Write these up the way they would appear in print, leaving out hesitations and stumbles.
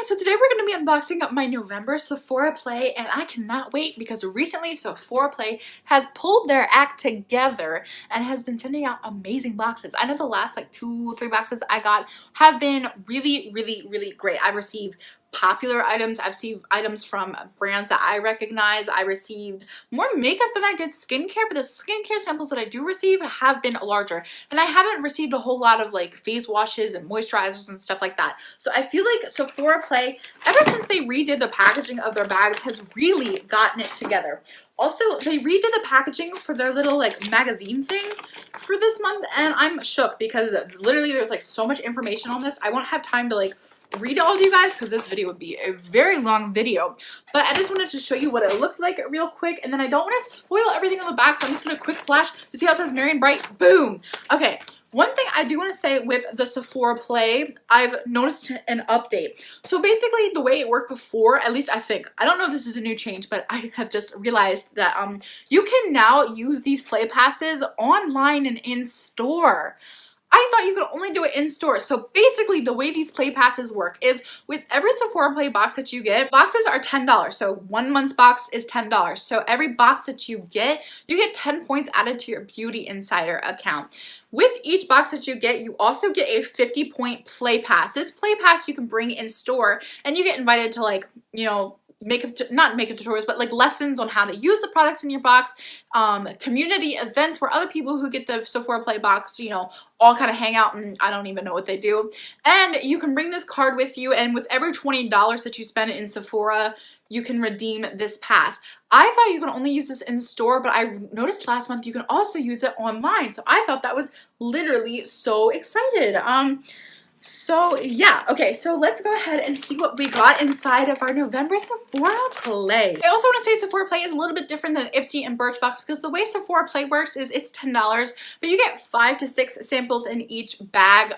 so today we're going to be unboxing up my November Sephora Play, and I cannot wait because recently Sephora Play has pulled their act together and has been sending out amazing boxes. I know the last like 2-3 boxes I got have been really great. I've received popular items, I've received items from brands that I recognize, I received more makeup than I did skincare, but the skincare samples that I do receive have been larger, and I haven't received a whole lot of like face washes and moisturizers and stuff like that. So I feel like Sephora Play, ever since they redid the packaging of their bags, has really gotten it together. Also, they redid the packaging for their little like magazine thing for this month, and I'm shook because literally there's like so much information on this. I won't have time to like read it all to you guys because this video would be a very long video, but I just wanted to show you what it looked like real quick, and then I don't want to spoil everything on the back, so I'm just going to quick flash to see how it says Merry and Bright. Boom. Okay, one thing I do want to say with the Sephora Play, I've noticed an update. So basically the way it worked before, at least I think, I don't know if this is a new change, but I have just realized that you can now use these play passes online and in store. I thought you could only do it in store. So basically the way these play passes work is with every Sephora Play box that you get, boxes are $10. So 1 month's box is $10. So every box that you get 10 points added to your Beauty Insider account. With each box that you get, you also get a 50-point play pass. This play pass you can bring in store, and you get invited to, like, you know, not makeup tutorials, but like lessons on how to use the products in your box, community events where other people who get the Sephora Play box, you know, all kind of hang out, and I don't even know what they do. And you can bring this card with you, and with every $20 that you spend in Sephora, you can redeem this pass. I thought you could only use this in store, but I noticed last month you can also use it online. So I thought that was literally so excited. So yeah, okay, so let's go ahead and see what we got inside of our November Sephora Play. I also want to say Sephora Play is a little bit different than Ipsy and Birchbox because the way Sephora Play works is it's $10, but you get 5 to 6 samples in each bag.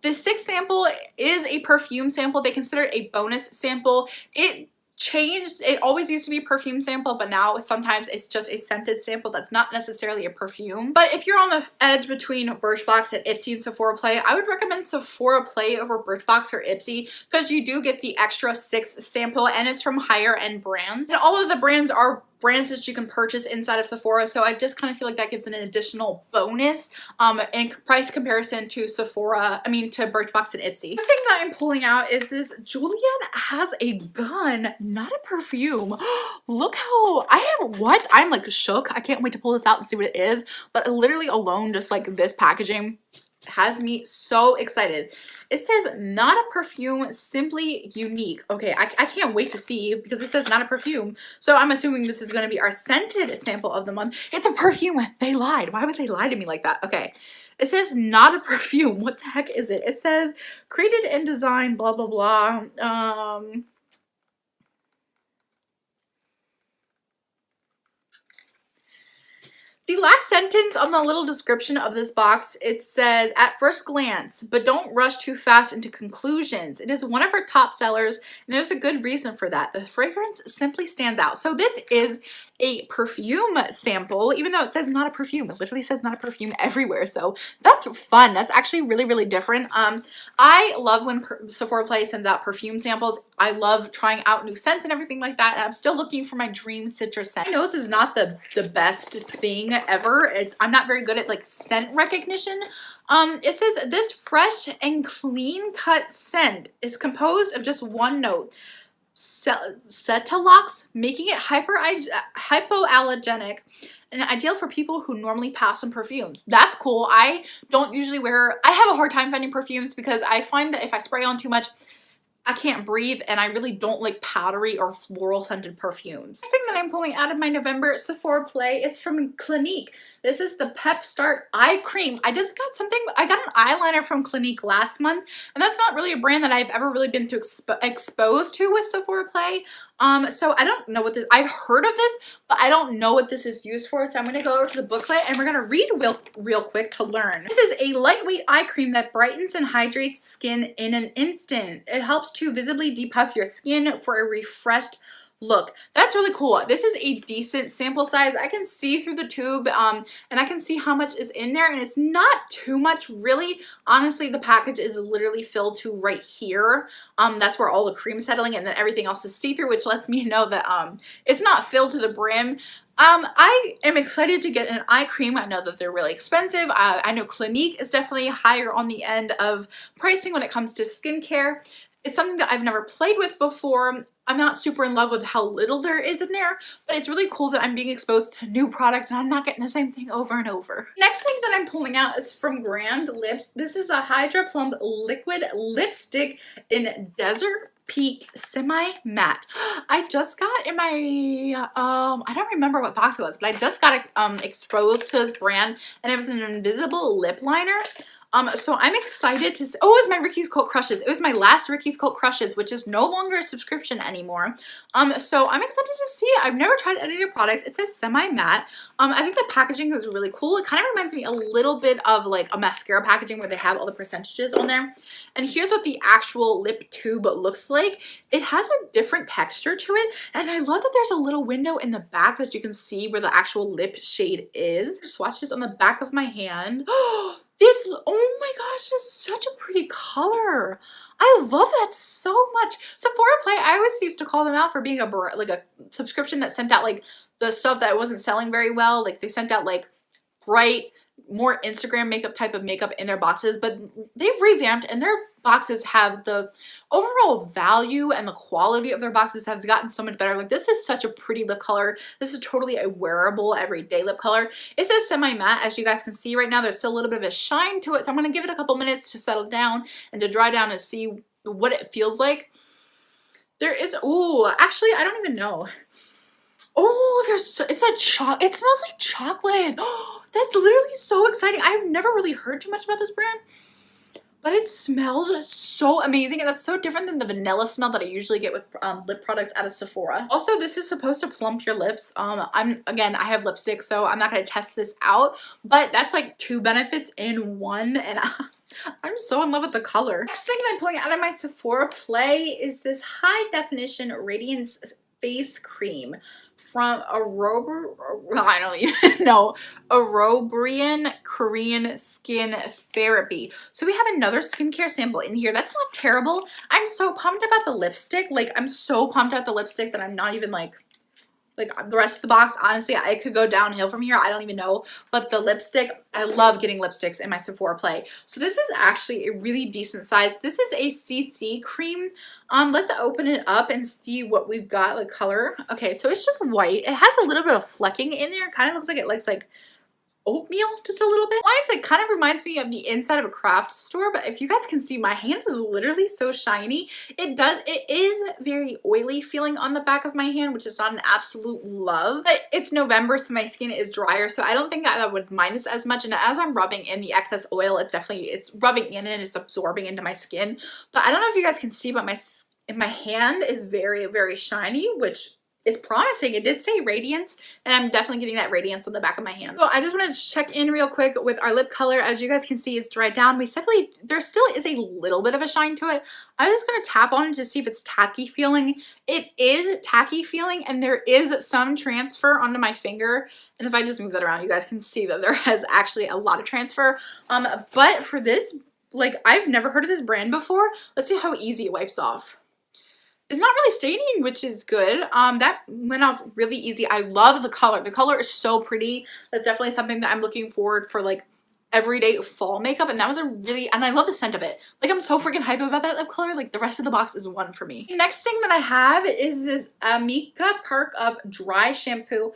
The 6th sample is a perfume sample. They consider it a bonus sample. It changed. It always used to be a perfume sample, but now sometimes it's just a scented sample that's not necessarily a perfume. But if you're on the edge between Birchbox and Ipsy and Sephora Play, I would recommend Sephora Play over Birchbox or Ipsy because you do get the extra 6th sample, and it's from higher end brands. And all of the brands are brands that you can purchase inside of Sephora, so I just kind of feel like that gives it an additional bonus in price comparison to to Birchbox and Ipsy. The thing that I'm pulling out is this Juliet has a gun, not a perfume. Look how I'm like shook. I can't wait to pull this out and see what it is, but literally alone just like this packaging has me so excited. It says not a perfume, simply unique. Okay, I can't wait to see because it says not a perfume. So I'm assuming this is going to be our scented sample of the month. It's a perfume. They lied. Why would they lie to me like that? Okay. It says not a perfume. What the heck is it? It says created and designed blah blah blah. The last sentence on the little description of this box, it says, at first glance, but don't rush too fast into conclusions. It is one of our top sellers, and there's a good reason for that. The fragrance simply stands out. So this is a perfume sample, even though it says not a perfume. It literally says not a perfume everywhere. So that's fun. That's actually really different. I love when Sephora Play sends out perfume samples. I love trying out new scents and everything like that. And I'm still looking for my dream citrus scent. My nose is not the best thing ever. I'm not very good at like scent recognition. It says this fresh and clean cut scent is composed of just one note. Cetalox, making it hypoallergenic and ideal for people who normally pass on perfumes. That's cool. I don't usually I have a hard time finding perfumes because I find that if I spray on too much, I can't breathe, and I really don't like powdery or floral scented perfumes. The thing that I'm pulling out of my November Sephora Play is from Clinique. This is the Pep Start Eye Cream. I got an eyeliner from Clinique last month, and that's not really a brand that I've ever really been exposed to with Sephora Play. So I don't know what this, I've heard of this, but I don't know what this is used for. So I'm going to go over to the booklet and we're going to read real quick to learn. This is a lightweight eye cream that brightens and hydrates skin in an instant. It helps to visibly depuff your skin for a refreshed look. That's really cool. This is a decent sample size. I can see through the tube and I can see how much is in there, and it's not too much really. Honestly, the package is literally filled to right here. That's where all the cream is settling, and then everything else is see-through, which lets me know that it's not filled to the brim. I am excited to get an eye cream. I know that they're really expensive. I know Clinique is definitely higher on the end of pricing when it comes to skincare. It's something that I've never played with before. I'm not super in love with how little there is in there, but it's really cool that I'm being exposed to new products and I'm not getting the same thing over and over. Next thing that I'm pulling out is from Grand Lips. This is a Hydra Plump Liquid Lipstick in Desert Peak Semi Matte. I just got in my, I don't remember what box it was, but I just got exposed to this brand, and it was an invisible lip liner. So I'm excited to see, oh, it was my Ricky's Cult Crushes. It was my last Ricky's Cult Crushes, which is no longer a subscription anymore. So I'm excited to see it. I've never tried any of your products. It says semi-matte. I think the packaging is really cool. It kind of reminds me a little bit of like a mascara packaging where they have all the percentages on there. And here's what the actual lip tube looks like. It has a different texture to it, and I love that there's a little window in the back that you can see where the actual lip shade is. Swatch this on the back of my hand. This, oh my gosh, it is such a pretty color. I love that so much. Sephora Play, I always used to call them out for being a subscription that sent out like the stuff that wasn't selling very well. Like they sent out like bright, more Instagram makeup type of makeup in their boxes, but they've revamped and their boxes have the overall value and the quality of their boxes has gotten so much better. Like this is such a pretty lip color. This is totally a wearable everyday lip color. It says semi-matte, as you guys can see right now. There's still a little bit of a shine to it, so I'm going to give it a couple minutes to settle down and to dry down and see what it feels like. There is, oh, actually, I don't even know. Oh, it smells like chocolate. Oh, that's literally so exciting. I've never really heard too much about this brand, but it smells so amazing, and that's so different than the vanilla smell that I usually get with lip products out of Sephora. Also, this is supposed to plump your lips. Again, I have lipstick, so I'm not going to test this out, but that's like 2 benefits in one, and I'm so in love with the color. Next thing that I'm pulling out of my Sephora Play is this high definition radiance face cream from Arobrian Korean Skin Therapy. So we have another skincare sample in here. That's not terrible. I'm so pumped about the lipstick. Like, I'm so pumped about the lipstick that I'm not even like the rest of the box. Honestly, I could go downhill from here. I don't even know. But the lipstick, I love getting lipsticks in my Sephora Play. So this is actually a really decent size. This is a CC cream. Let's open it up and see what we've got, like color. Okay, so it's just white. It has a little bit of flecking in there. Kind of looks like it looks like oatmeal just a little bit. It kind of reminds me of the inside of a craft store, but if you guys can see, my hand is literally so shiny. It is very oily feeling on the back of my hand, which is not an absolute love, but it's November, so my skin is drier, so I don't think I would mind this as much. And as I'm rubbing in the excess oil, it's rubbing in and it's absorbing into my skin. But I don't know if you guys can see, but my hand is very, very shiny, which it's promising. It did say radiance, and I'm definitely getting that radiance on the back of my hand. So I just wanted to check in real quick with our lip color. As you guys can see, it's dried down. There still is a little bit of a shine to it. I'm just going to tap on it to see if it's tacky feeling. It is tacky feeling, and there is some transfer onto my finger. And if I just move that around, you guys can see that there has actually a lot of transfer. But for this, like, I've never heard of this brand before. Let's see how easy it wipes off. It's not really staining, which is good. That went off really easy. I love the color. The color is so pretty. That's definitely something that I'm looking forward for, like, everyday fall makeup, and that was and I love the scent of it. Like, I'm so freaking hype about that lip color. Like, the rest of the box is one for me. Next thing that I have is this Amika Perk Up Dry Shampooing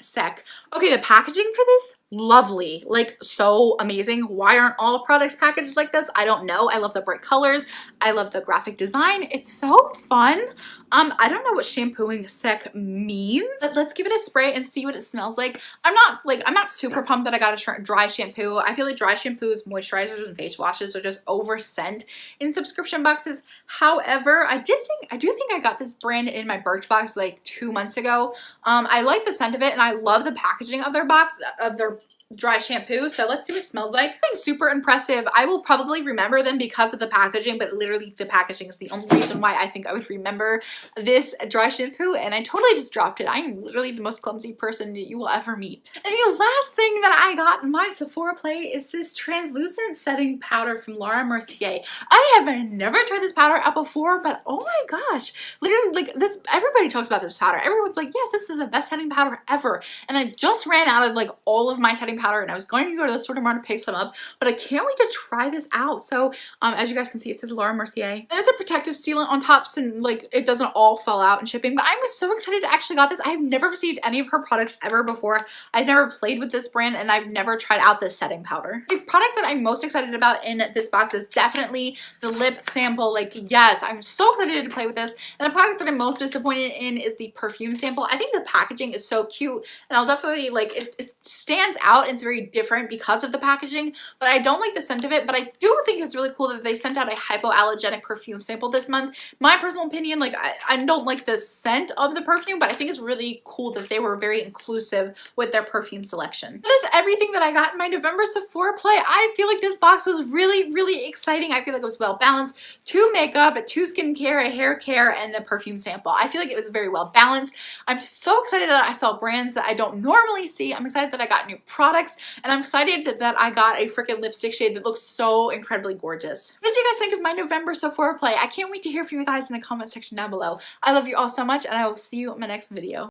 Sec. Okay, the packaging for this, lovely. Like, so amazing. Why aren't all products packaged like this? I don't know. I love the bright colors. I love the graphic design. It's so fun. I don't know what shampooing sec means, but let's give it a spray and see what it smells like. I'm not super pumped that I got a dry shampoo. I feel like dry shampoos, moisturizers, and face washes are just oversent in subscription boxes. However, I do think I got this brand in my Birchbox like 2 months ago. I like the scent of it, and I love the packaging of their box, of their dry shampoo. So let's see what it smells like. Something super impressive. I will probably remember them because of the packaging, but literally the packaging is the only reason why I think I would remember this dry shampoo, and I totally just dropped it. I am literally the most clumsy person that you will ever meet. And the last thing that I got in my Sephora play is this translucent setting powder from Laura Mercier. I have never tried this powder out before, but oh my gosh, literally, like, this, everybody talks about this powder. Everyone's like, yes, this is the best setting powder ever. And I just ran out of like all of my setting powder, and I was going to go to the store tomorrow to pick some up, but I can't wait to try this out. So as you guys can see, it says Laura Mercier. There's a protective sealant on top, so like it doesn't all fall out in shipping, but I was so excited to actually got this. I have never received any of her products ever before. I've never played with this brand, and I've never tried out this setting powder. The product that I'm most excited about in this box is definitely the lip sample. Like, yes, I'm so excited to play with this. And the product that I'm most disappointed in is the perfume sample. I think the packaging is so cute, and I'll definitely like it stands out. It's very different because of the packaging, but I don't like the scent of it. But I do think it's really cool that they sent out a hypoallergenic perfume sample this month. My personal opinion, like I don't like the scent of the perfume, but I think it's really cool that they were very inclusive with their perfume selection. That is everything that I got in my November Sephora play. I feel like this box was really exciting. I feel like it was well balanced. 2 makeup, 2 skincare, a hair care, and the perfume sample. I feel like it was very well balanced. I'm so excited that I saw brands that I don't normally see. I'm excited that I got new products, and I'm excited that I got a freaking lipstick shade that looks so incredibly gorgeous. What did you guys think of my November Sephora play? I can't wait to hear from you guys in the comment section down below. I love you all so much, and I will see you in my next video.